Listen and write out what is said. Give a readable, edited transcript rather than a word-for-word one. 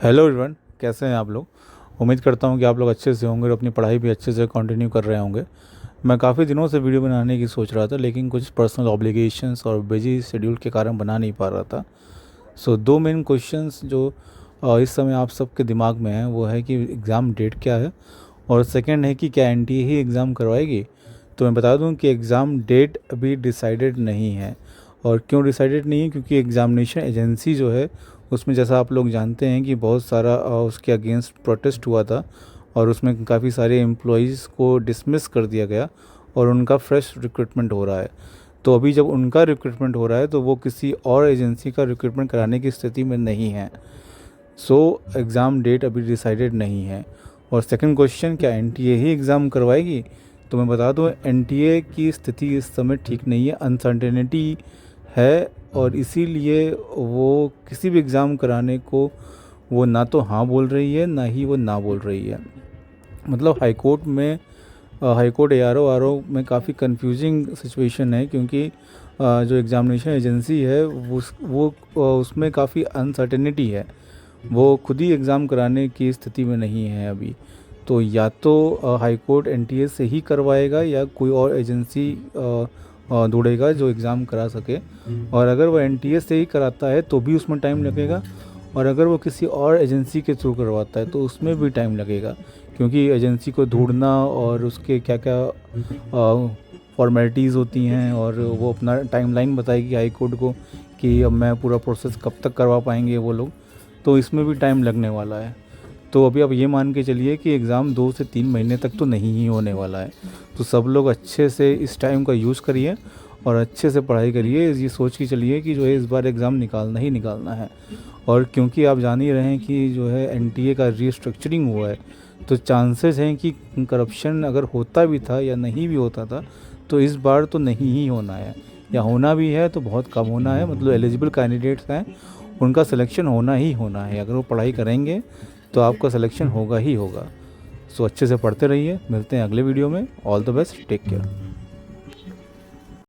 Hello everyone, कैसे हैं आप लोग। उम्मीद करता हूं कि आप लोग अच्छे से होंगे और अपनी पढ़ाई भी अच्छे से कंटिन्यू कर रहे होंगे। मैं काफ़ी दिनों से वीडियो बनाने की सोच रहा था, लेकिन कुछ पर्सनल ऑब्लिगेशंस और बिजी शेड्यूल के कारण बना नहीं पा रहा था। दो मेन क्वेश्चंस जो इस समय आप सबके दिमाग में हैं वो है कि एग्ज़ाम डेट क्या है, और सेकंड है कि क्या एनटीए ही एग्ज़ाम करवाएगी। तो मैं बता दूं कि एग्ज़ाम डेट अभी डिसाइडेड नहीं है। और क्यों डिसाइडेड नहीं है, क्योंकि एग्ज़ामिनेशन एजेंसी जो है उसमें, जैसा आप लोग जानते हैं कि बहुत सारा उसके अगेंस्ट प्रोटेस्ट हुआ था, और उसमें काफ़ी सारे एम्प्लॉयज़ को डिसमिस कर दिया गया और उनका फ्रेश रिक्रूटमेंट हो रहा है। तो अभी जब उनका रिक्रूटमेंट हो रहा है तो वो किसी और एजेंसी का रिक्रूटमेंट कराने की स्थिति में नहीं है। एग्ज़ाम डेट अभी डिसाइडेड नहीं है। और सेकंड क्वेश्चन, क्या एनटीए ही एग्ज़ाम करवाएगी। तो मैं बता दूं, एनटीए की स्थिति इस समय ठीक नहीं है, अनसर्टेनिटी है, और इसीलिए वो किसी भी एग्ज़ाम कराने को वो ना तो हाँ बोल रही है, ना ही वो ना बोल रही है। मतलब हाई कोर्ट एआरओ आरओ में काफ़ी कंफ्यूजिंग सिचुएशन है, क्योंकि जो एग्ज़ामिनेशन एजेंसी है उसमें काफ़ी अनसर्टेनिटी है। वो खुद ही एग्ज़ाम कराने की स्थिति में नहीं है अभी। तो या तो हाई कोर्ट एनटीए से ही करवाएगा या कोई और एजेंसी ढूंढेगा जो एग्ज़ाम करा सके। और अगर वो एनटीए से ही कराता है तो भी उसमें टाइम लगेगा, और अगर वो किसी और एजेंसी के थ्रू करवाता है तो उसमें भी टाइम लगेगा, क्योंकि एजेंसी को ढूंढना और उसके क्या क्या फॉर्मेलिटीज़ होती हैं, और वो अपना टाइमलाइन बताएगी हाई कोर्ट को कि अब मैं पूरा प्रोसेस कब तक करवा पाएंगे वो लोग। तो इसमें भी टाइम लगने वाला है। तो अभी आप ये मान के चलिए कि एग्ज़ाम 2 से 3 महीने तक तो नहीं ही होने वाला है। तो सब लोग अच्छे से इस टाइम का यूज़ करिए और अच्छे से पढ़ाई करिए। ये सोच के चलिए कि जो है इस बार एग्ज़ाम निकालना ही निकालना है। और क्योंकि आप जान ही रहे हैं कि जो है एनटीए का रीस्ट्रक्चरिंग हुआ है, तो चांसेस हैं कि करप्शन अगर होता भी था या नहीं भी होता था तो इस बार तो नहीं ही होना है, या होना भी है तो बहुत कम होना है। मतलब एलिजिबल कैंडिडेट्स हैं, उनका सिलेक्शन होना ही होना है। अगर वो पढ़ाई करेंगे तो आपका सिलेक्शन होगा ही होगा। अच्छे से पढ़ते रहिए। मिलते हैं अगले वीडियो में। All the best, take care.